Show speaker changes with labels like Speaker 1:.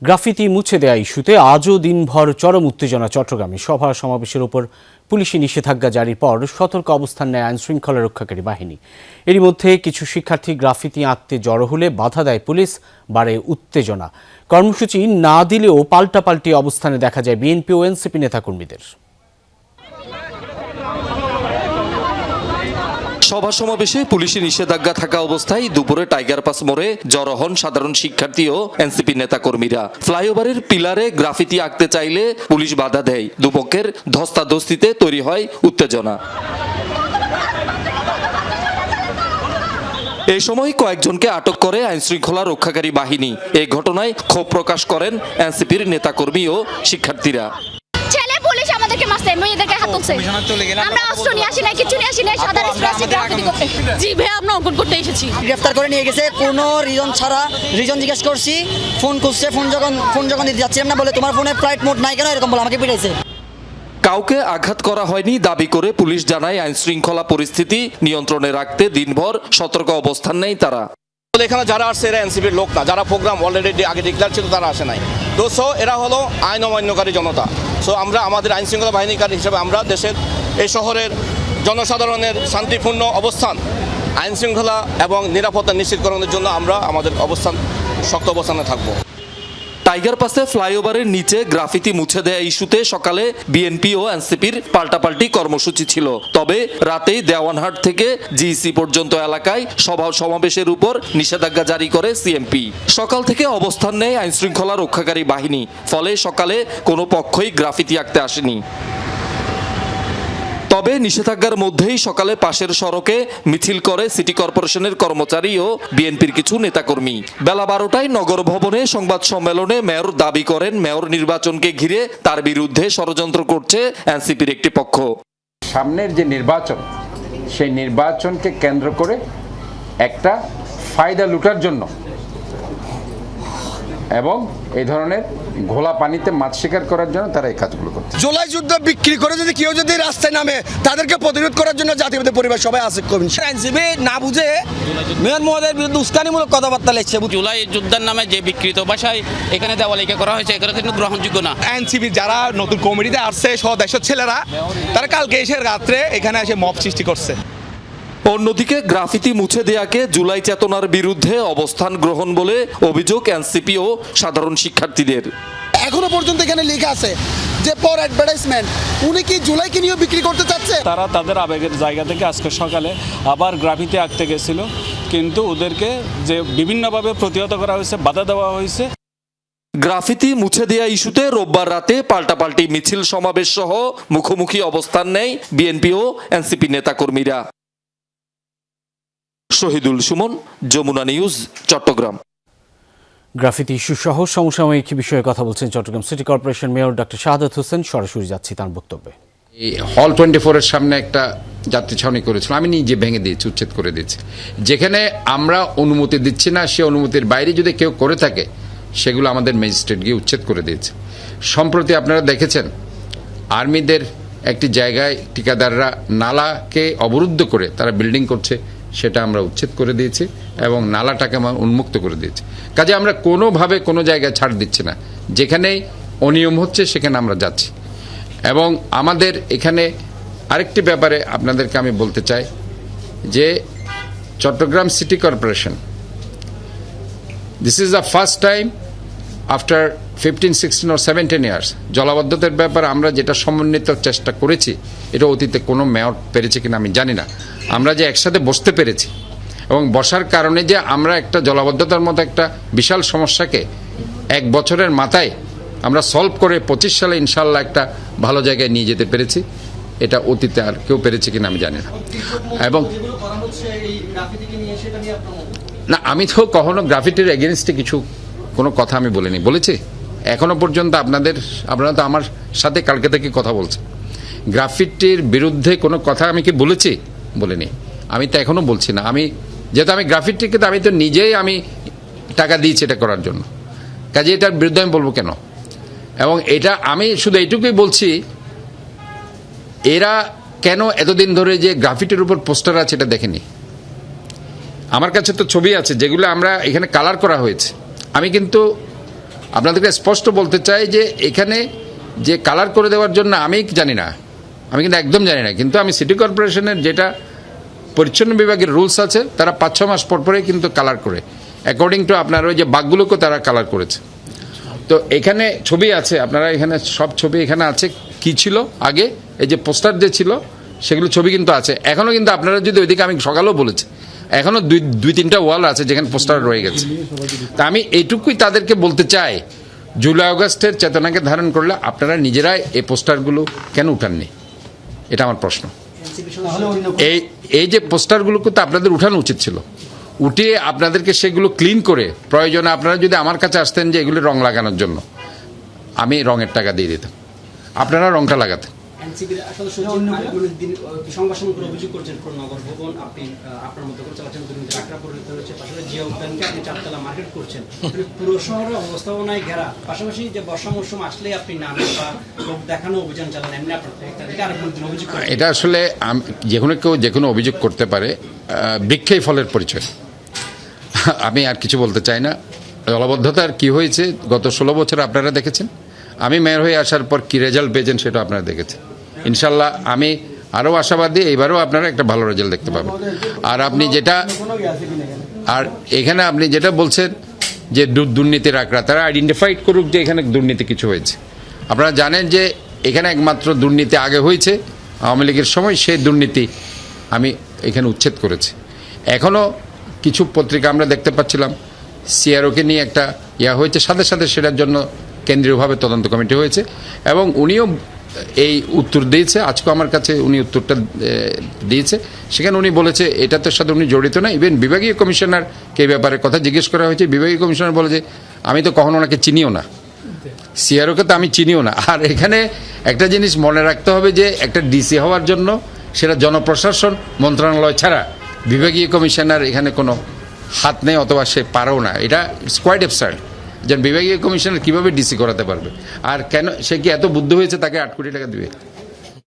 Speaker 1: Graffiti মুছে দেয়া ইস্যুতে আজও দিনভর চরম উত্তেজনা চট্টগ্রামে। সভা সমাবেশের উপর পুলিশি নিষেধাজ্ঞা জারির পর সতর্ক অবস্থান নেয় আইনশৃঙ্খলা রক্ষাকারী বাহিনী। এরই মধ্যে কিছু শিক্ষার্থী গ্রাফিতি আঁকতে জড়ো হলে বাধা দেয় পুলিশ, বাড়ে উত্তেজনা। কর্মসূচি না দিলেও পাল্টাপাল্টি অবস্থানে দেখা যায় বিএনপি ও এনসিপি নেতাকর্মীদের।
Speaker 2: সভা সমাবেশে পুলিশি নিষেধাজ্ঞা থাকা অবস্থায় দুপুরে টাইগার পাস মোড়ে জড়ো হন সাধারণ শিক্ষার্থী ও এনসিপি নেতাকর্মীরা। ফ্লাইওভারের পিলারে গ্রাফিতি আঁকতে চাইলে পুলিশ বাধা দেয়। দুপক্ষের ধস্তাধস্তিতে তৈরি হয় উত্তেজনা। এই সময় কয়েকজনকে আটক করে আইনশৃঙ্খলা রক্ষাকারী বাহিনী। এই ঘটনায় ক্ষোভ প্রকাশ করেন এনসিপির নেতাকর্মী ও শিক্ষার্থীরা।
Speaker 3: গ্রেফতার করে নিয়ে গেছে কোনো রিজন ছাড়া। রিজন জিজ্ঞেস করছি, ফোন খুঁজছে, ফোন যখন দিতে যাচ্ছিলাম না বলে তোমার ফোনে ফ্লাইট মোড নাই কেন এরকম বলে আমাকে পিটাইছে।
Speaker 2: কাউকে আঘাত করা হয়নি দাবি করে পুলিশ জানায় আইন শৃঙ্খলা পরিস্থিতি নিয়ন্ত্রণে রাখতে দিনভর সতর্ক অবস্থান নেই তারা।
Speaker 4: এখানে যারা আসছে এরা এনসিপির লোক না, যারা প্রোগ্রাম অলরেডি আগে ডিক্লেয়ার ছিল তারা আসে নাই। তো এরা হলো আইন অমান্যকারী জনতা। আমরা আমাদের আইন শৃঙ্খলা বাহিনীকারী হিসেবে আমরা দেশের এই শহরের জনসাধারণের শান্তিপূর্ণ অবস্থান, আইন শৃঙ্খলা এবং নিরাপত্তা নিশ্চিতকরণের জন্য আমরা আমাদের শক্ত অবস্থানে থাকবো।
Speaker 2: টাইগার পাসে ফ্লাইওভারের নিচে গ্রাফিতি মুছে দেয়া ইস্যুতে সকালে বিএনপি ও এনসিপির পাল্টাপাল্টি কর্মসূচি ছিল। তবে রাতেই দেওয়ানহাট থেকে জিইসি পর্যন্ত এলাকায় সভা সমাবেশের উপর নিষেধাজ্ঞা জারি করে সিএমপি। সকাল থেকে অবস্থান নেয় আইনশৃঙ্খলা রক্ষাকারী বাহিনী। ফলে সকালে কোনো পক্ষই গ্রাফিতি আঁকতে আসেনি। তবে নিষেধাজ্ঞার মধ্যেই সকালে পাশের সড়কে মিছিল করে সিটি কর্পোরেশনের কর্মচারী ও বিএনপির কিছু নেতাকর্মী। বেলা 12টায় নগর ভবনে সংবাদ সম্মেলনে মেয়র দাবি করেন মেয়র নির্বাচনকে ঘিরে তার বিরুদ্ধে ষড়যন্ত্র করছে এনসিপির একটি পক্ষ।
Speaker 5: সামনের যে নির্বাচন, সেই নির্বাচনকে কেন্দ্র করে একটা ফায়দা লুটার জন্য এবং এই ধরনের ঘোলা পানিতে মাছ শিকার করার জন্য তারা এই কাজগুলো করছে।
Speaker 6: জুলাই যুদ্ধ বিক্রি করে যদি কেউ যদি রাস্তায় নামে তাদেরকে প্রতিরোধ করার জন্য জাতীয়তাবাদী পরিবার সবাই আছে।
Speaker 7: এনসিপি না বুঝে মেয়র মহোদয়ের বিরুদ্ধে উস্কানিমূলক কথাবার্তা লেখছে।
Speaker 8: জুলাই যুদ্ধের নামে যে বিকৃত ভাষায় এখানে দেওয়ালিকা করা হয়েছে, এগুলো কিন্তু গ্রহণযোগ্য না।
Speaker 6: এনসিপি যারা নতুন কমিটিতে আসছে স্বদেশের ছেলেরা, তারা কালকে এসে রাত্রে এখানে এসে মব সৃষ্টি করছে।
Speaker 2: অন্যদিকে গ্রাফিতি মুছে দেয়াকে জুলাই চেতনার বিরুদ্ধে অবস্থান গ্রহণ বলে অভিযোগ এনসিপি ও সাধারণ শিক্ষার্থীদের।
Speaker 6: এখনো পর্যন্ত এখানে লেখা আছে যে পর অ্যাডভার্টাইজমেন্ট, উনি কি জুলাইকে নিয়ে বিক্রি করতে চাচ্ছে?
Speaker 9: তারা তাদের আবেগের জায়গা থেকে আজকে সকালে আবার গ্রাফিতি আঁকতে গেছিল, কিন্তু ওদেরকে যে বিভিন্নভাবে প্রতিহত করা হয়েছে, বাধা দেওয়া হয়েছে।
Speaker 2: গ্রাফিতি মুছে দেয়া ইস্যুতে রোববার রাতে পাল্টাপাল্টি মিছিল সমাবেশ সহ মুখোমুখি অবস্থান নেয় বিএনপি ও এনসিপি নেতাকর্মীরা। Shahidul Sumon, Jamuna news, Chattogram.
Speaker 1: Graffiti issue সহ সমসাময়িক বিষয়ে কথা বলছেন Chattogram city corporation mayor doctor Shahadat Hossain. সরাসরি যাচ্ছি তার বক্তব্যে।
Speaker 5: হল 24-এর সামনে একটা যাত্রী ছাউনি করেছিল, আমি নিজে ভেঙে দিয়েছি, উচ্ছেদ করে দিয়েছি। যেখানে আমরা অনুমতি দিচ্ছি না, সে অনুমতির বাইরে যদি কেউ করে থাকে সেগুলো আমাদের ম্যাজিস্ট্রেট গিয়ে উচ্ছেদ করে দিয়েছে। সম্প্রতি আপনারা দেখেছেন আর্মিদের একটি জায়গায় ঠিকাদাররা নালাকে অবরুদ্ধ করে তারা বিল্ডিং করছে, সেটা আমরা উচ্ছেদ করে দিয়েছি এবং নালাটাকে আমরা উন্মুক্ত করে দিয়েছি। কাজে আমরা কোনোভাবে কোনো জায়গায় ছাড় দিচ্ছি না, যেখানেই অনিয়ম হচ্ছে সেখানে আমরা যাচ্ছি। এবং আমাদের এখানে আরেকটি ব্যাপারে আপনাদেরকে আমি বলতে চাই যে Chattogram city corporation, this is the first time after 15, 16 or 17 years জলাবদ্ধতার ব্যাপারে আমরা যেটা সমন্বিত চেষ্টা করেছি, এটা অতীতে কোনো মেয়র পেরেছে কিনা আমি জানি না। আমরা যে একসাথে বসতে পেরেছি এবং বসার কারণে যে আমরা একটা জলাবদ্ধতার মতো একটা বিশাল সমস্যাকে 1 বছরের মাথায় আমরা সলভ করে 25 সালে ইনশাল্লাহ একটা ভালো জায়গায় নিয়ে যেতে পেরেছি, এটা অতীতে আর কেউ পেরেছে কিনা আমি জানি না। এবং না, আমি তো কখনো গ্রাফিটির এগেনস্টে কোনো কথা আমি বলিনি, বলেছি এখনো পর্যন্ত। আপনারা তো আমার সাথে কালকে থেকে কথা বলছেন, গ্রাফিটির বিরুদ্ধে কোনো কথা আমি কি বলেছি? বলিনি। আমি তো এখনো বলছি না। যেহেতু আমি গ্রাফিটিকে আমি তো নিজেই টাকা দিয়েছি এটা করার জন্য, কাজে এটার বিরুদ্ধে আমি বলবো কেন? এবং এটা আমি শুধু এইটুকুই বলছি, এরা কেন এতদিন ধরে যে গ্রাফিটির উপর পোস্টার আছে এটা দেখেনি। আমার কাছে তো ছবি আছে যেগুলো আমরা এখানে কালার করা হয়েছে। আমি কিন্তু আপনাদেরকে স্পষ্ট বলতে চাই যে এখানে যে কালার করে দেওয়ার জন্য আমি জানি না, আমি কিন্তু একদম জানি না, কিন্তু আমি সিটি কর্পোরেশনের যেটা পরিচ্ছন্ন বিভাগের রুলস আছে তারা 5-6 মাস পর পরে কিন্তু কালার করে, অ্যাকর্ডিং টু আপনার ওই যে বাঘগুলোকে তারা কালার করেছে। তো এখানে ছবি আছে, আপনারা এখানে সব ছবি এখানে আছে, কি ছিল আগে এই যে পোস্টার যে ছিল সেগুলো ছবি কিন্তু আছে এখনও, কিন্তু আপনারা যদি ওইদিকে, আমি সকালেও বলেছি, এখনও 2-3টা ওয়াল আছে যেখানে পোস্টার রয়ে গেছে। তা আমি এইটুকুই তাদেরকে বলতে চাই, জুলাই আগস্টের চেতনাকে ধারণ করলে আপনারা নিজেরাই এই পোস্টারগুলো কেন উঠাননি, এটা আমার প্রশ্ন। এই যে পোস্টারগুলোকে তো আপনাদের উঠানো উচিত ছিল, উঠিয়ে আপনাদেরকে সেগুলো ক্লিন করে, প্রয়োজনে আপনারা যদি আমার কাছে আসতেন যে এগুলো রং লাগানোর জন্য, আমি রঙের টাকা দিয়ে দিতাম, আপনারা রংটা লাগাতেন।
Speaker 10: অভিযোগ করছেন নগর ভবন আপনি আপনার মতো করে চালাচ্ছেন, আখড়া পরিণত হচ্ছে, পাশাপাশি জিয়া উদ্যানকে আপনি 4 তলা মার্কেট করছেন, পুরো শহরে অবস্থাপনায় ঘেরা, পাশাপাশি যে বর্ষা মৌসুম আসলেই আপনি নামে বা লোক দেখানো অভিযান চালান, এমনি আপনার আরেকজন অভিযোগ করেন।
Speaker 5: এটা আসলে কেউ যে কোনো অভিযোগ করতে পারে, বৃক্ষেই ফলের পরিচয়। আমি আর কিছু বলতে চাই না। দলবদ্ধতার কি হয়েছে গত 16 বছর আপনারা দেখেছেন, আমি মেয়র হয়ে আসার পর কি রেজাল্ট পেয়েছেন সেটা আপনারা দেখেছেন। ইনশাল্লাহ আমি আরও আশাবাদী, এইবারও আপনারা একটা ভালো রেজাল্ট দেখতে পাবেন। আর আপনি এখানে আপনি যেটা বলছেন যে দুর্নীতির আঁকড়া, তারা আইডেন্টিফাইড করুক যে এখানে দুর্নীতি কিছু হয়েছে। আপনারা জানেন যে এখানে একমাত্র দুর্নীতি আগে হয়েছে আওয়ামী লীগের সময়, সেই দুর্নীতি আমি এখানে উচ্ছেদ করেছি। এখনও কিছু পত্রিকা আমরা দেখতে পাচ্ছিলাম সিআরওকে নিয়ে একটা হয়েছে, সাথে সাথে সেটার জন্য কেন্দ্রীয়ভাবে তদন্ত কমিটি হয়েছে এবং উনিও এই উত্তর দিয়েছে। আজকে আমার কাছে উনি উত্তরটা দিয়েছে, সেখানে উনি বলেছে এটাতে সাথে উনি জড়িত না। ইভেন বিভাগীয় কমিশনারকে এই ব্যাপারে কথা জিজ্ঞেস করা হয়েছে, বিভাগীয় কমিশনার বলে যে আমি তো কখনো ওনাকে চিনিও না, সিআরওকে তো আমি চিনিও না। আর এখানে একটা জিনিস মনে রাখতে হবে যে একটা ডিসি হওয়ার জন্য সেটা জনপ্রশাসন মন্ত্রণালয় ছাড়া বিভাগীয় কমিশনার এখানে কোনো হাত নেই, অথবা সে পারেও না। এটা ইটস কোয়াইট অ্যাবসার্ড যে বিভাগীয় কমিশনার কীভাবে ডিসি করাতে পারবে, আর কেন সে কি এত বুদ্ধ হয়েছে তাকে 8 কোটি টাকা দিবে?